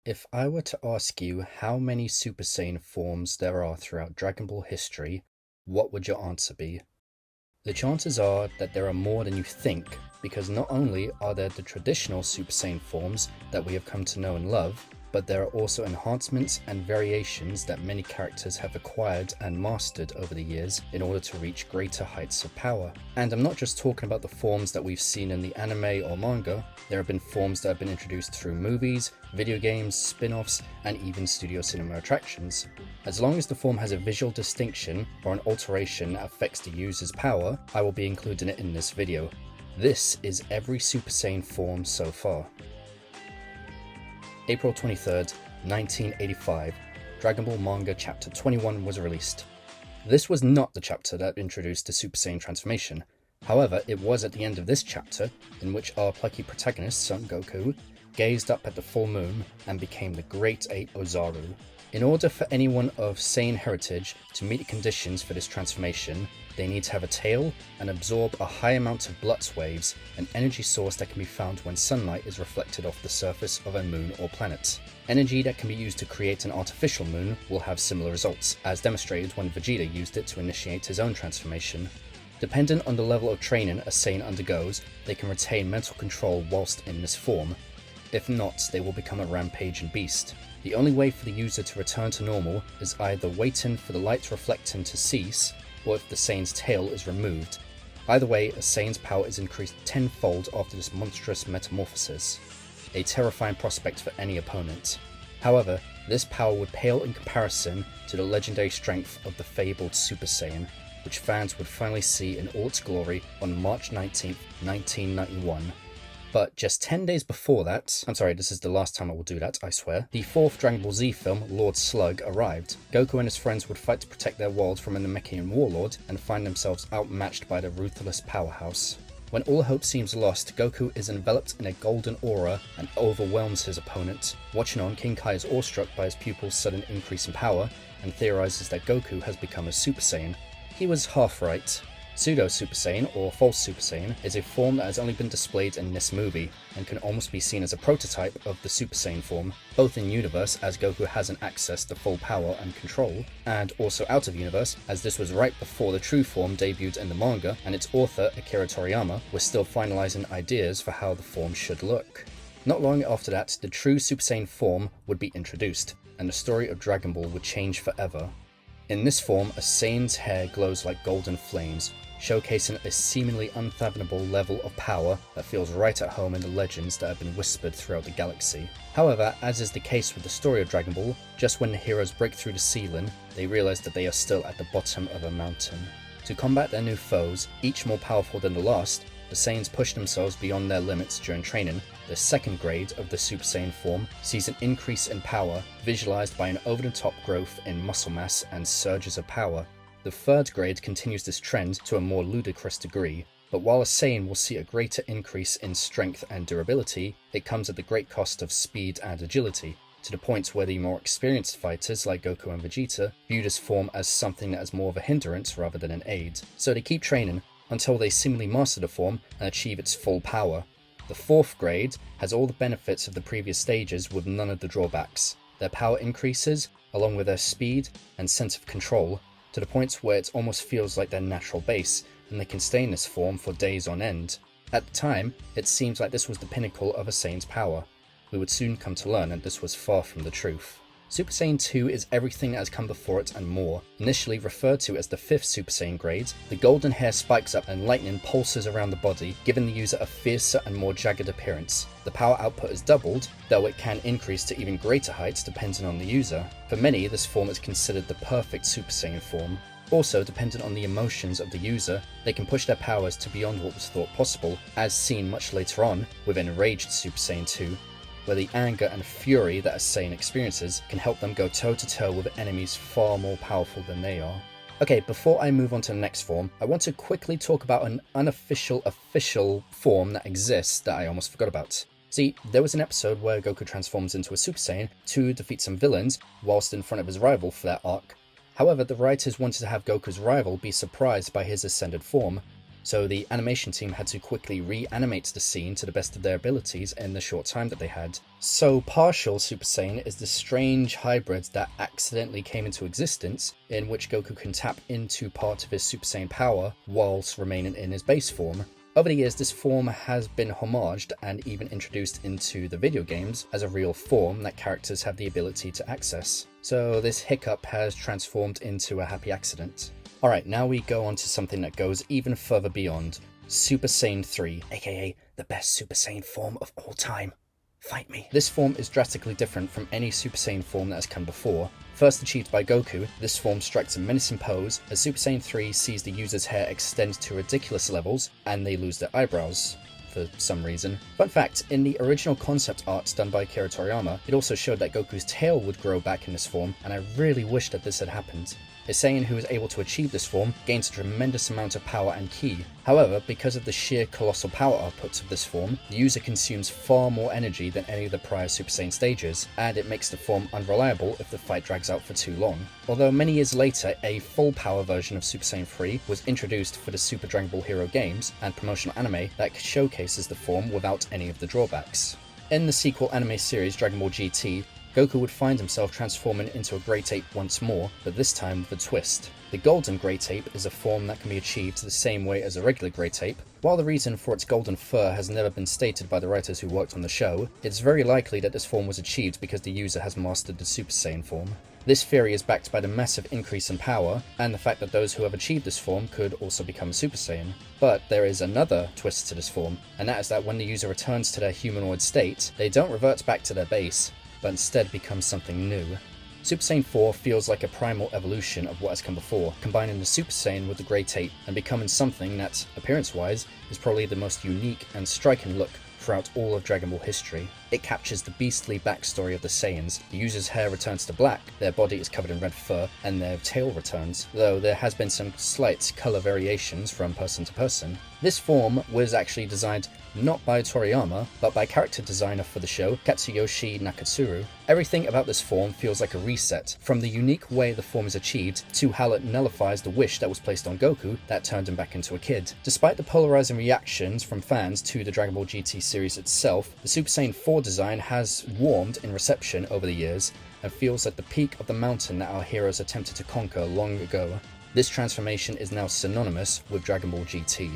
If I were to ask you how many Super Saiyan forms there are throughout Dragon Ball history, what would your answer be? The chances are that there are more than you think, because not only are there the traditional Super Saiyan forms that we have come to know and love, but there are also enhancements and variations that many characters have acquired and mastered over the years in order to reach greater heights of power. And I'm not just talking about the forms that we've seen in the anime or manga. There have been forms that have been introduced through movies, video games, spin-offs, and even studio cinema attractions. As long as the form has a visual distinction or an alteration that affects the user's power, I will be including it in this video. This is every Super Saiyan form so far. April 23rd, 1985, Dragon Ball Manga Chapter 21 was released. This was not the chapter that introduced the Super Saiyan transformation. However, it was at the end of this chapter in which our plucky protagonist, Son Goku, gazed up at the full moon and became the Great Ape Ozaru. In order for anyone of Saiyan heritage to meet the conditions for this transformation, they need to have a tail and absorb a high amount of Blutz waves, an energy source that can be found when sunlight is reflected off the surface of a moon or planet. Energy that can be used to create an artificial moon will have similar results, as demonstrated when Vegeta used it to initiate his own transformation. Dependent on the level of training a Saiyan undergoes, they can retain mental control whilst in this form. If not, they will become a rampaging beast. The only way for the user to return to normal is either waiting for the light reflecting to cease, or if the Saiyan's tail is removed. Either way, a Saiyan's power is increased tenfold after this monstrous metamorphosis. A terrifying prospect for any opponent. However, this power would pale in comparison to the legendary strength of the fabled Super Saiyan, which fans would finally see in all its glory on March 19th, 1991. But just 10 days before that, I'm sorry, this is the last time I will do that, I swear, the fourth Dragon Ball Z film, Lord Slug, arrived. Goku and his friends would fight to protect their world from a Namekian warlord and find themselves outmatched by the ruthless powerhouse. When all hope seems lost, Goku is enveloped in a golden aura and overwhelms his opponent. Watching on, King Kai is awestruck by his pupil's sudden increase in power and theorizes that Goku has become a Super Saiyan. He was half right. Pseudo Super Saiyan, or False Super Saiyan, is a form that has only been displayed in this movie, and can almost be seen as a prototype of the Super Saiyan form, both in universe as Goku hasn't accessed to full power and control, and also out of universe as this was right before the true form debuted in the manga, and its author, Akira Toriyama, was still finalizing ideas for how the form should look. Not long after that, the true Super Saiyan form would be introduced, and the story of Dragon Ball would change forever. In this form, a Saiyan's hair glows like golden flames, showcasing a seemingly unfathomable level of power that feels right at home in the legends that have been whispered throughout the galaxy. However, as is the case with the story of Dragon Ball, just when the heroes break through the ceiling, they realize that they are still at the bottom of a mountain. To combat their new foes, each more powerful than the last, the Saiyans push themselves beyond their limits during training. The second grade of the Super Saiyan form sees an increase in power, visualized by an over-the-top growth in muscle mass and surges of power. The third grade continues this trend to a more ludicrous degree, but while a Saiyan will see a greater increase in strength and durability, it comes at the great cost of speed and agility, to the point where the more experienced fighters like Goku and Vegeta view this form as something that is more of a hindrance rather than an aid. So they keep training until they seemingly master the form and achieve its full power. The fourth grade has all the benefits of the previous stages with none of the drawbacks. Their power increases, along with their speed and sense of control, to the point where it almost feels like their natural base, and they can stay in this form for days on end. At the time, it seems like this was the pinnacle of a Saiyan's power. We would soon come to learn that this was far from the truth. Super Saiyan 2 is everything that has come before it and more. Initially referred to as the 5th Super Saiyan grade, the golden hair spikes up and lightning pulses around the body, giving the user a fiercer and more jagged appearance. The power output is doubled, though it can increase to even greater heights depending on the user. For many, this form is considered the perfect Super Saiyan form. Also, dependent on the emotions of the user, they can push their powers to beyond what was thought possible, as seen much later on with Enraged Super Saiyan 2. Where the anger and fury that a Saiyan experiences can help them go toe-to-toe with enemies far more powerful than they are. Okay, before I move on to the next form, I want to quickly talk about an unofficial official form that exists that I almost forgot about. See, there was an episode where Goku transforms into a Super Saiyan to defeat some villains whilst in front of his rival for that arc. However, the writers wanted to have Goku's rival be surprised by his ascended form, so the animation team had to quickly reanimate the scene to the best of their abilities in the short time that they had. So partial Super Saiyan is the strange hybrid that accidentally came into existence, in which Goku can tap into part of his Super Saiyan power whilst remaining in his base form. Over the years, this form has been homaged and even introduced into the video games as a real form that characters have the ability to access. So this hiccup has transformed into a happy accident. Alright, now we go on to something that goes even further beyond. Super Saiyan 3, aka the best Super Saiyan form of all time. Fight me. This form is drastically different from any Super Saiyan form that has come before. First achieved by Goku, this form strikes a menacing pose as Super Saiyan 3 sees the user's hair extend to ridiculous levels and they lose their eyebrows for some reason. Fun fact, in the original concept art done by Akira Toriyama, it also showed that Goku's tail would grow back in this form, and I really wish that this had happened. A Saiyan who is able to achieve this form gains a tremendous amount of power and ki. However, because of the sheer colossal power outputs of this form, the user consumes far more energy than any of the prior Super Saiyan stages, and it makes the form unreliable if the fight drags out for too long. Although many years later, a full power version of Super Saiyan 3 was introduced for the Super Dragon Ball Hero games and promotional anime that showcases the form without any of the drawbacks. In the sequel anime series Dragon Ball GT, Goku would find himself transforming into a Great Ape once more, but this time with a twist. The Golden Great Ape is a form that can be achieved the same way as a regular Great Ape. While the reason for its golden fur has never been stated by the writers who worked on the show, it's very likely that this form was achieved because the user has mastered the Super Saiyan form. This theory is backed by the massive increase in power, and the fact that those who have achieved this form could also become Super Saiyan. But there is another twist to this form, and that is that when the user returns to their humanoid state, they don't revert back to their base, but instead become something new. Super Saiyan 4 feels like a primal evolution of what has come before, combining the Super Saiyan with the Great Ape and becoming something that, appearance-wise, is probably the most unique and striking look throughout all of Dragon Ball history. It captures the beastly backstory of the Saiyans. The user's hair returns to black, their body is covered in red fur, and their tail returns, though there has been some slight colour variations from person to person. This form was actually designed not by Toriyama, but by character designer for the show, Katsuyoshi Nakatsuru. Everything about this form feels like a reset, from the unique way the form is achieved to how it nullifies the wish that was placed on Goku that turned him back into a kid. Despite the polarizing reactions from fans to the Dragon Ball GT series itself, the Super Saiyan 4 design has warmed in reception over the years and feels like the peak of the mountain that our heroes attempted to conquer long ago. This transformation is now synonymous with Dragon Ball GT.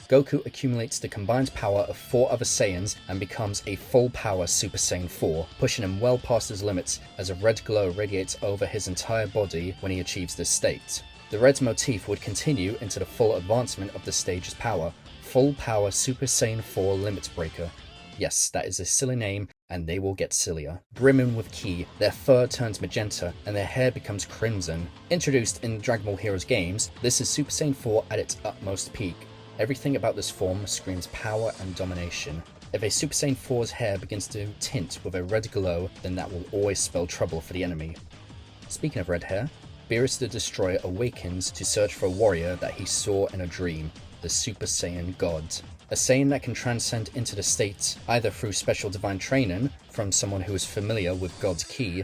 Goku accumulates the combined power of 4 other Saiyans and becomes a full power Super Saiyan 4, pushing him well past his limits as a red glow radiates over his entire body when he achieves this state. The red's motif would continue into the full advancement of the stage's power, Full Power Super Saiyan 4 Limit Breaker. Yes, that is a silly name, and they will get sillier. Brimming with ki, their fur turns magenta, and their hair becomes crimson. Introduced in Dragon Ball Heroes games, this is Super Saiyan 4 at its utmost peak. Everything about this form screams power and domination. If a Super Saiyan 4's hair begins to tint with a red glow, then that will always spell trouble for the enemy. Speaking of red hair, Beerus the Destroyer awakens to search for a warrior that he saw in a dream, the Super Saiyan God. A Saiyan that can transcend into the state either through special divine training from someone who is familiar with God's ki,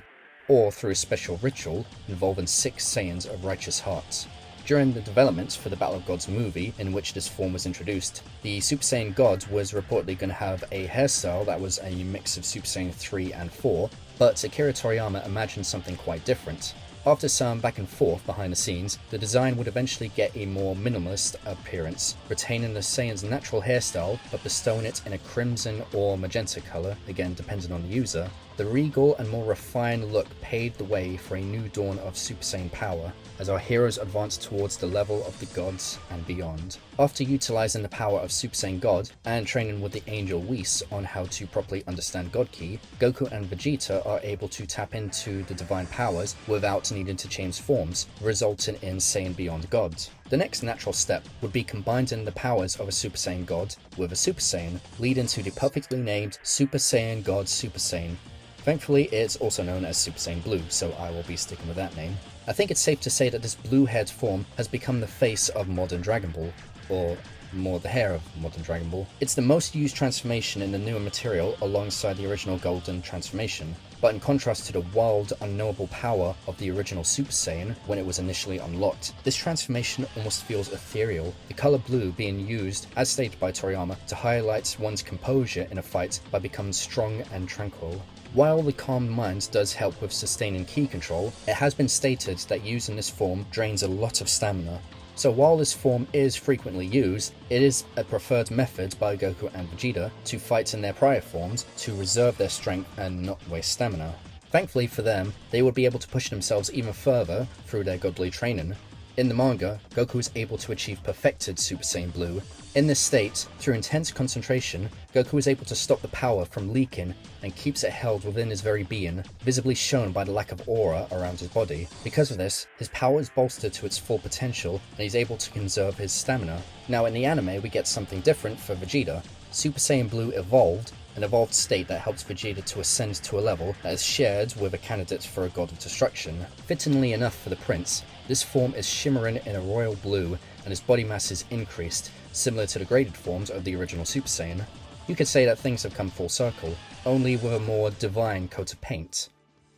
or through a special ritual involving 6 Saiyans of righteous hearts. During the developments for the Battle of Gods movie, in which this form was introduced, the Super Saiyan God was reportedly going to have a hairstyle that was a mix of Super Saiyan 3 and 4, but Akira Toriyama imagined something quite different. After some back and forth behind the scenes, the design would eventually get a more minimalist appearance, retaining the Saiyan's natural hairstyle but bestowing it in a crimson or magenta colour, again depending on the user. The regal and more refined look paved the way for a new dawn of Super Saiyan power, as our heroes advance towards the level of the gods and beyond. After utilising the power of Super Saiyan God and training with the angel Whis on how to properly understand God Ki, Goku and Vegeta are able to tap into the divine powers without needing to change forms, resulting in Saiyan Beyond God. The next natural step would be combining the powers of a Super Saiyan God with a Super Saiyan, leading to the perfectly named Super Saiyan God Super Saiyan. Thankfully, it's also known as Super Saiyan Blue, so I will be sticking with that name. I think it's safe to say that this blue-haired form has become the face of modern Dragon Ball, or more the hair of modern Dragon Ball. It's the most used transformation in the newer material alongside the original Golden transformation. but in contrast to the wild, unknowable power of the original Super Saiyan when it was initially unlocked, this transformation almost feels ethereal, the colour blue being used, as stated by Toriyama, to highlight one's composure in a fight by becoming strong and tranquil. While the calm mind does help with sustaining ki control, it has been stated that using this form drains a lot of stamina. So while this form is frequently used, it is a preferred method by Goku and Vegeta to fight in their prior forms to reserve their strength and not waste stamina. Thankfully for them, they would be able to push themselves even further through their godly training. In the manga, Goku is able to achieve perfected Super Saiyan Blue. In this state, through intense concentration, Goku is able to stop the power from leaking and keeps it held within his very being, visibly shown by the lack of aura around his body. Because of this, his power is bolstered to its full potential and he's able to conserve his stamina. Now in the anime, we get something different for Vegeta. Super Saiyan Blue evolved, an evolved state that helps Vegeta to ascend to a level that is shared with a candidate for a god of destruction. Fittingly enough for the prince, this form is shimmering in a royal blue and his body mass is increased, similar to the graded forms of the original Super Saiyan. You could say that things have come full circle, only with a more divine coat of paint.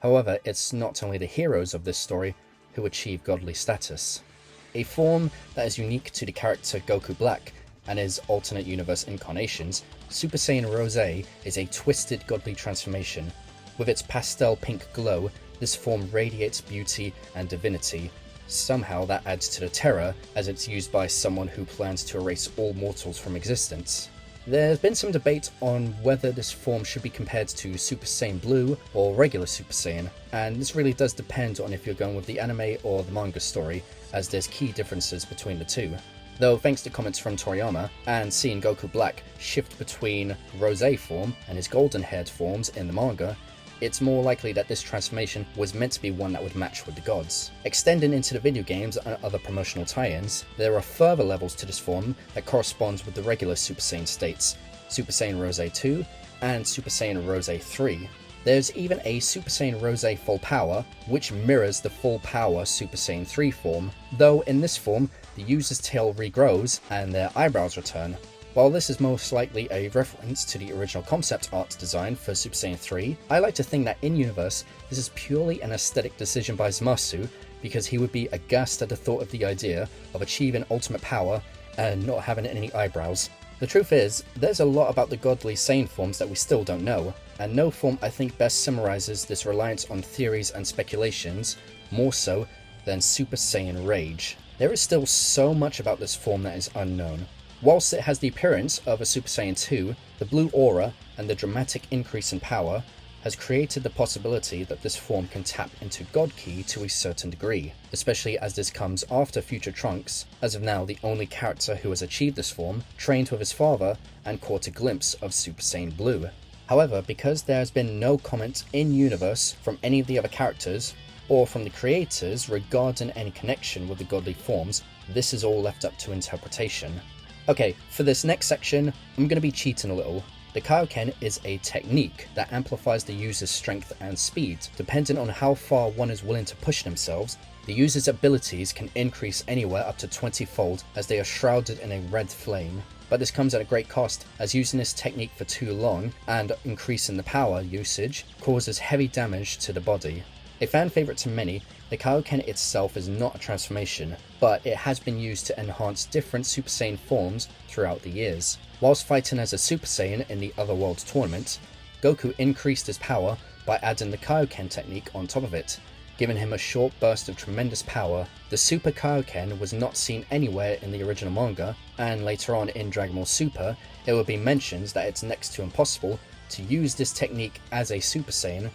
However, it's not only the heroes of this story who achieve godly status. A form that is unique to the character Goku Black and his alternate universe incarnations, Super Saiyan Rosé is a twisted godly transformation. With its pastel pink glow, this form radiates beauty and divinity. Somehow that adds to the terror, as it's used by someone who plans to erase all mortals from existence. There's been some debate on whether this form should be compared to Super Saiyan Blue or regular Super Saiyan, and this really does depend on if you're going with the anime or the manga story, as there's key differences between the two. Though thanks to comments from Toriyama, and seeing Goku Black shift between Rosé form and his golden-haired forms in the manga, it's more likely that this transformation was meant to be one that would match with the gods. Extending into the video games and other promotional tie-ins, there are further levels to this form that corresponds with the regular Super Saiyan states, Super Saiyan Rosé 2 and Super Saiyan Rosé 3. There's even a Super Saiyan Rosé Full Power, which mirrors the Full Power Super Saiyan 3 form, though in this form, the user's tail regrows and their eyebrows return. While this is most likely a reference to the original concept art design for Super Saiyan 3, I like to think that in-universe, this is purely an aesthetic decision by Zamasu, because he would be aghast at the thought of the idea of achieving ultimate power and not having any eyebrows. The truth is, there's a lot about the godly Saiyan forms that we still don't know, and no form I think best summarizes this reliance on theories and speculations, more so than Super Saiyan Rage. There is still so much about this form that is unknown. Whilst it has the appearance of a Super Saiyan 2, the blue aura and the dramatic increase in power has created the possibility that this form can tap into God Ki to a certain degree, especially as this comes after future Trunks, as of now the only character who has achieved this form, trained with his father and caught a glimpse of Super Saiyan Blue. However, because there has been no comment in-universe from any of the other characters, or from the creators regarding any connection with the godly forms, this is all left up to interpretation. Okay, for this next section, I'm going to be cheating a little. The Kaio-ken is a technique that amplifies the user's strength and speed. Depending on how far one is willing to push themselves, the user's abilities can increase anywhere up to 20-fold as they are shrouded in a red flame. But this comes at a great cost, as using this technique for too long and increasing the power usage causes heavy damage to the body. A fan favourite to many, the Kaio-ken itself is not a transformation, but it has been used to enhance different Super Saiyan forms throughout the years. Whilst fighting as a Super Saiyan in the Otherworld tournament, Goku increased his power by adding the Kaio-ken technique on top of it, giving him a short burst of tremendous power. The Super Kaio-ken was not seen anywhere in the original manga, and later on in Dragon Ball Super, it will be mentioned that it's next to impossible to use this technique as a Super Saiyan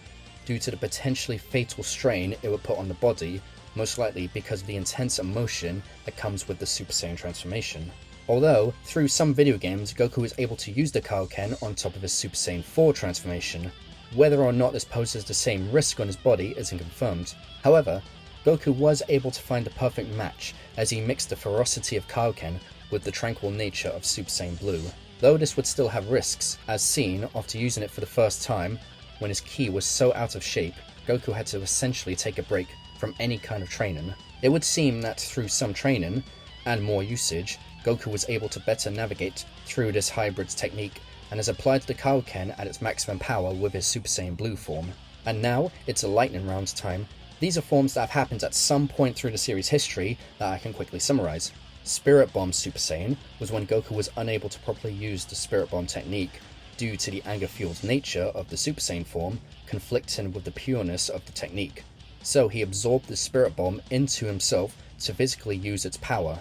due to the potentially fatal strain it would put on the body, most likely because of the intense emotion that comes with the Super Saiyan transformation. Although, through some video games, Goku is able to use the Kaio-ken on top of his Super Saiyan 4 transformation. Whether or not this poses the same risk on his body isn't confirmed. However, Goku was able to find the perfect match as he mixed the ferocity of Kaio-ken with the tranquil nature of Super Saiyan Blue. Though this would still have risks, as seen after using it for the first time, when his ki was so out of shape, Goku had to essentially take a break from any kind of training. It would seem that through some training, and more usage, Goku was able to better navigate through this hybrid technique and has applied the Kaio-ken at its maximum power with his Super Saiyan Blue form. And now it's a lightning round time. These are forms that have happened at some point through the series' history that I can quickly summarize. Spirit Bomb Super Saiyan was when Goku was unable to properly use the Spirit Bomb technique due to the anger-fueled nature of the Super Saiyan form conflicting with the pureness of the technique. So he absorbed the Spirit Bomb into himself to physically use its power.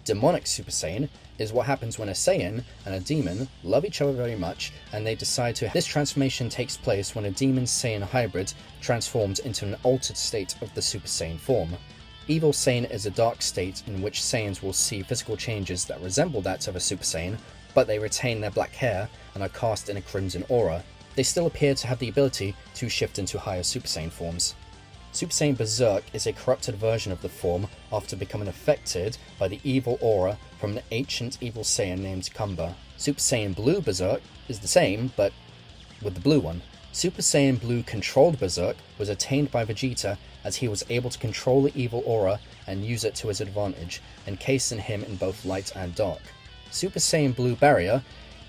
Demonic Super Saiyan is what happens when a Saiyan and a demon love each other very much, and they decide to. This transformation takes place when a demon Saiyan hybrid transforms into an altered state of the Super Saiyan form. Evil Saiyan is a dark state in which Saiyans will see physical changes that resemble that of a Super Saiyan, but they retain their black hair and are cast in a crimson aura. They still appear to have the ability to shift into higher Super Saiyan forms. Super Saiyan Berserk is a corrupted version of the form after becoming affected by the evil aura from an ancient evil Saiyan named Kumba. Super Saiyan Blue Berserk is the same, but with the blue one. Super Saiyan Blue Controlled Berserk was attained by Vegeta as he was able to control the evil aura and use it to his advantage, encasing him in both light and dark. Super Saiyan Blue Barrier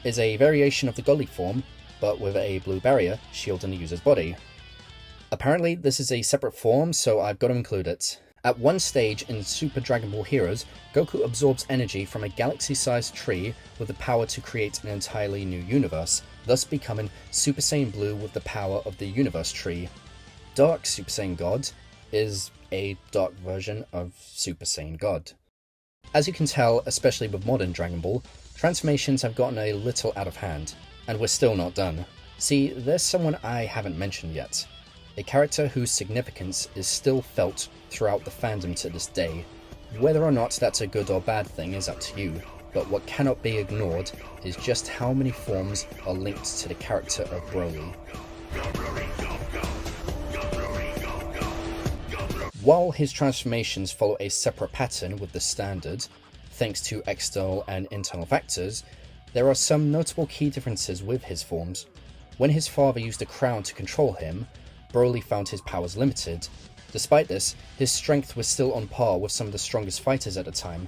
is a variation of the godly form, but with a blue barrier shielding the user's body. Apparently this is a separate form, so I've got to include it. At one stage in Super Dragon Ball Heroes, Goku absorbs energy from a galaxy-sized tree with the power to create an entirely new universe, thus becoming Super Saiyan Blue with the power of the universe tree. Dark Super Saiyan God is a dark version of Super Saiyan God. As you can tell, especially with modern Dragon Ball, transformations have gotten a little out of hand, and we're still not done. See, there's someone I haven't mentioned yet. A character whose significance is still felt throughout the fandom to this day. Whether or not that's a good or bad thing is up to you, but what cannot be ignored is just how many forms are linked to the character of Broly. While his transformations follow a separate pattern with the standard, thanks to external and internal factors, there are some notable key differences with his forms. When his father used a crown to control him, Broly found his powers limited. Despite this, his strength was still on par with some of the strongest fighters at the time.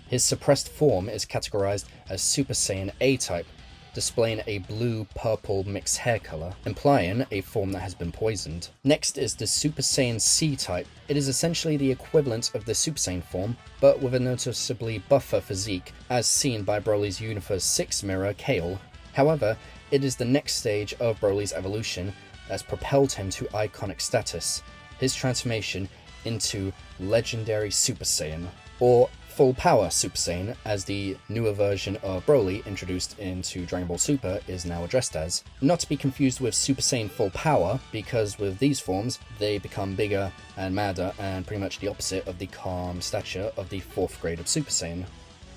His suppressed form is categorized as Super Saiyan A-type, displaying a blue-purple mixed hair color, implying a form that has been poisoned. Next is the Super Saiyan C-type. It is essentially the equivalent of the Super Saiyan form, but with a noticeably buffer physique, as seen by Broly's Universe 6 mirror Kale. However, it is the next stage of Broly's evolution that's propelled him to iconic status, his transformation into Legendary Super Saiyan, or Full Power Super Saiyan, as the newer version of Broly introduced into Dragon Ball Super is now addressed as. Not to be confused with Super Saiyan Full Power, because with these forms, they become bigger and madder and pretty much the opposite of the calm stature of the 4th grade of Super Saiyan.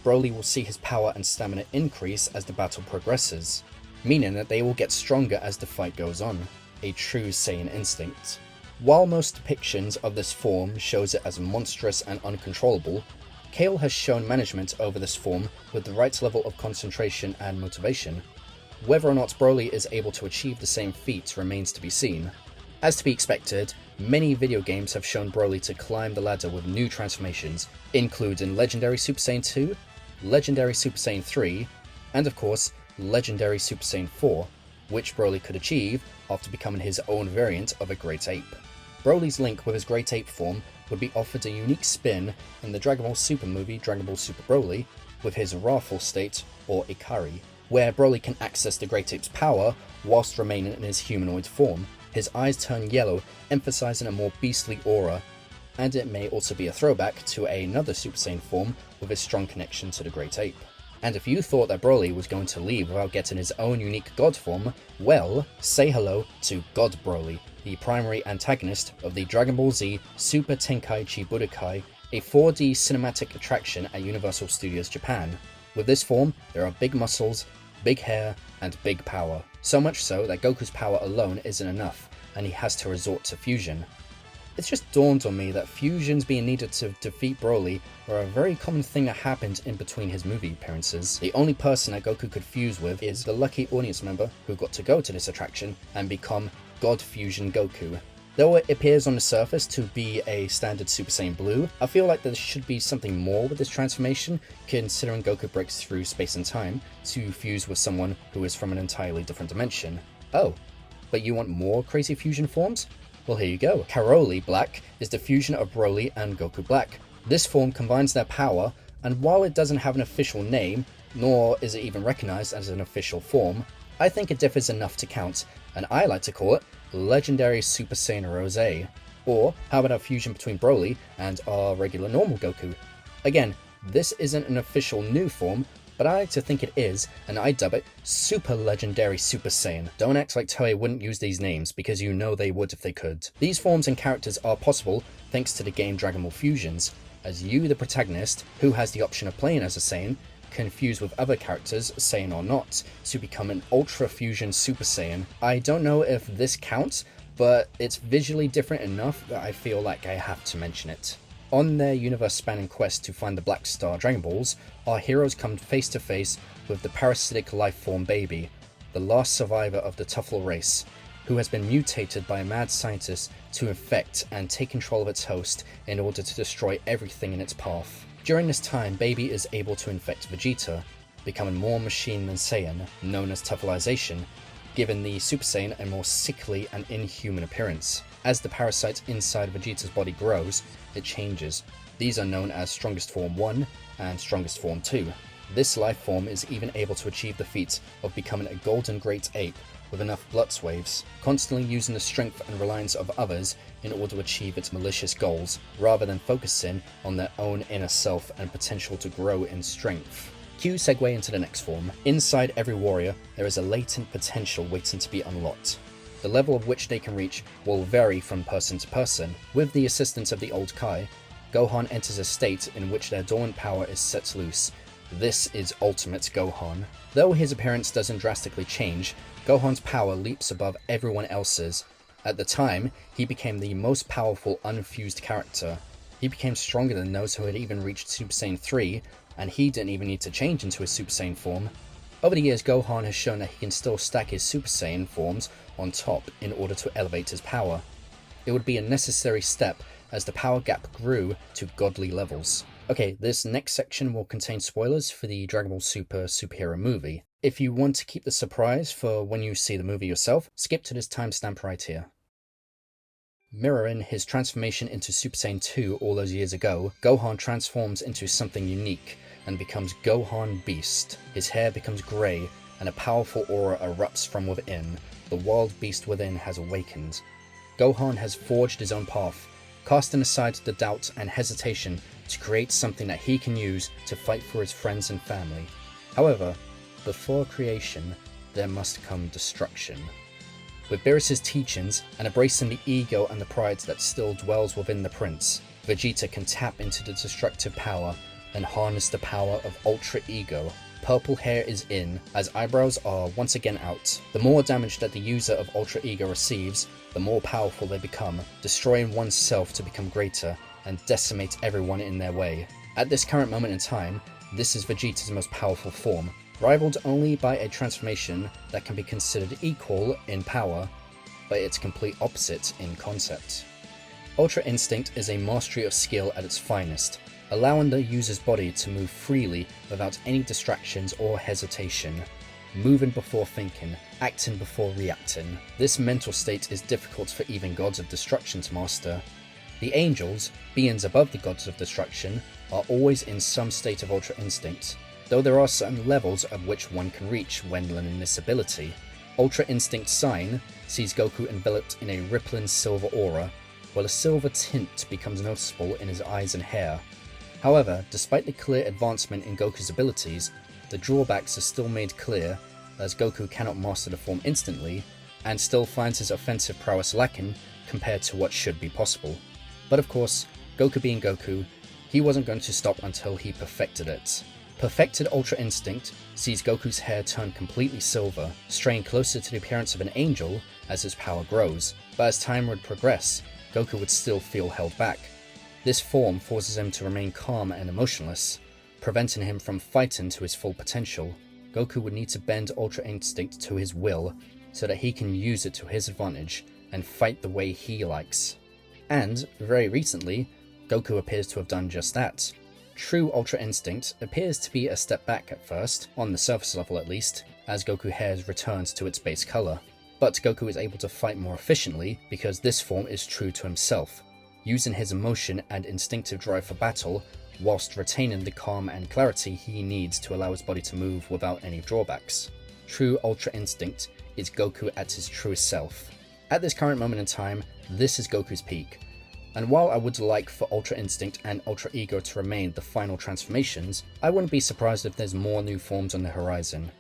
Broly will see his power and stamina increase as the battle progresses, meaning that they will get stronger as the fight goes on. A true Saiyan instinct. While most depictions of this form shows it as monstrous and uncontrollable, Kale has shown management over this form with the right level of concentration and motivation. Whether or not Broly is able to achieve the same feat remains to be seen. As to be expected, many video games have shown Broly to climb the ladder with new transformations, including Legendary Super Saiyan 2, Legendary Super Saiyan 3, and of course, Legendary Super Saiyan 4, which Broly could achieve after becoming his own variant of a Great Ape. Broly's link with his Great Ape form would be offered a unique spin in the Dragon Ball Super movie Dragon Ball Super Broly with his Wrathful state, or Ikari, where Broly can access the Great Ape's power whilst remaining in his humanoid form. His eyes turn yellow, emphasizing a more beastly aura, and it may also be a throwback to another Super Saiyan form with a strong connection to the Great Ape. And if you thought that Broly was going to leave without getting his own unique God form, well, say hello to God Broly, the primary antagonist of the Dragon Ball Z Super Tenkaichi Budokai, a 4D cinematic attraction at Universal Studios Japan. With this form, there are big muscles, big hair, and big power. So much so that Goku's power alone isn't enough, and he has to resort to fusion. It's just dawned on me that fusions being needed to defeat Broly were a very common thing that happened in between his movie appearances. The only person that Goku could fuse with is the lucky audience member who got to go to this attraction and become God Fusion Goku. Though it appears on the surface to be a standard Super Saiyan Blue, I feel like there should be something more with this transformation, considering Goku breaks through space and time to fuse with someone who is from an entirely different dimension. Oh, But you want more crazy fusion forms? Well, here you go. Karoli Black is the fusion of Broly and Goku Black. This form combines their power, and while it doesn't have an official name, nor is it even recognized as an official form, I think it differs enough to count, and I like to call it Legendary Super Saiyan Rosé. Or how about a fusion between Broly and our regular normal Goku? Again, this isn't an official new form, but I like to think it is, and I dub it Super Legendary Super Saiyan. Don't act like Toei wouldn't use these names, because you know they would if they could. These forms and characters are possible thanks to the game Dragon Ball Fusions, as you, the protagonist, who has the option of playing as a Saiyan, can fuse with other characters, Saiyan or not, to become an Ultra Fusion Super Saiyan. I don't know if this counts, but it's visually different enough that I feel like I have to mention it. On their universe-spanning quest to find the Black Star Dragon Balls, our heroes come face to face with the parasitic life form Baby, the last survivor of the Tuffle race, who has been mutated by a mad scientist to infect and take control of its host in order to destroy everything in its path. During this time, Baby is able to infect Vegeta, becoming more machine than Saiyan, known as Tuffleization, giving the Super Saiyan a more sickly and inhuman appearance. As the parasite inside Vegeta's body grows, it changes. These are known as Strongest Form 1 and Strongest Form 2. This life form is even able to achieve the feat of becoming a golden Great Ape with enough blood waves, constantly using the strength and reliance of others in order to achieve its malicious goals, rather than focusing on their own inner self and potential to grow in strength. Cue segue into the next form. Inside every warrior, there is a latent potential waiting to be unlocked. The level of which they can reach will vary from person to person. With the assistance of the old Kai, Gohan enters a state in which their dormant power is set loose. This is Ultimate Gohan. Though his appearance doesn't drastically change, Gohan's power leaps above everyone else's. At the time, he became the most powerful unfused character. He became stronger than those who had even reached Super Saiyan 3, and he didn't even need to change into his Super Saiyan form. Over the years, Gohan has shown that he can still stack his Super Saiyan forms on top in order to elevate his power. It would be a necessary step as the power gap grew to godly levels. Okay, this next section will contain spoilers for the Dragon Ball Super superhero movie. If you want to keep the surprise for when you see the movie yourself, skip to this timestamp right here. Mirroring his transformation into Super Saiyan 2 all those years ago, Gohan transforms into something unique and becomes Gohan Beast. His hair becomes grey and a powerful aura erupts from within. The wild beast within has awakened. Gohan has forged his own path, casting aside the doubt and hesitation to create something that he can use to fight for his friends and family. However, before creation, there must come destruction. With Beerus's teachings and embracing the ego and the pride that still dwells within the prince, Vegeta can tap into the destructive power and harness the power of Ultra Ego. Purple hair is in, as eyebrows are once again out. The more damage that the user of Ultra Ego receives, the more powerful they become, destroying oneself to become greater and decimate everyone in their way. At this current moment in time, this is Vegeta's most powerful form, rivaled only by a transformation that can be considered equal in power, but its complete opposite in concept. Ultra Instinct is a mastery of skill at its finest, allowing the user's body to move freely without any distractions or hesitation, moving before thinking, acting before reacting. This mental state is difficult for even gods of destruction to master. The angels, beings above the gods of destruction, are always in some state of Ultra Instinct, though there are certain levels at which one can reach when learning this ability. Ultra Instinct Sign sees Goku enveloped in a rippling silver aura, while a silver tint becomes noticeable in his eyes and hair. However, despite the clear advancement in Goku's abilities, the drawbacks are still made clear, as Goku cannot master the form instantly, and still finds his offensive prowess lacking compared to what should be possible. But of course, Goku being Goku, he wasn't going to stop until he perfected it. Perfected Ultra Instinct sees Goku's hair turn completely silver, straying closer to the appearance of an angel as his power grows, but as time would progress, Goku would still feel held back. This form forces him to remain calm and emotionless, preventing him from fighting to his full potential. Goku would need to bend Ultra Instinct to his will so that he can use it to his advantage and fight the way he likes. And, very recently, Goku appears to have done just that. True Ultra Instinct appears to be a step back at first, on the surface level at least, as Goku hair returns to its base colour. But Goku is able to fight more efficiently because this form is true to himself, using his emotion and instinctive drive for battle, whilst retaining the calm and clarity he needs to allow his body to move without any drawbacks. True Ultra Instinct is Goku at his truest self. At this current moment in time, this is Goku's peak. And while I would like for Ultra Instinct and Ultra Ego to remain the final transformations, I wouldn't be surprised if there's more new forms on the horizon.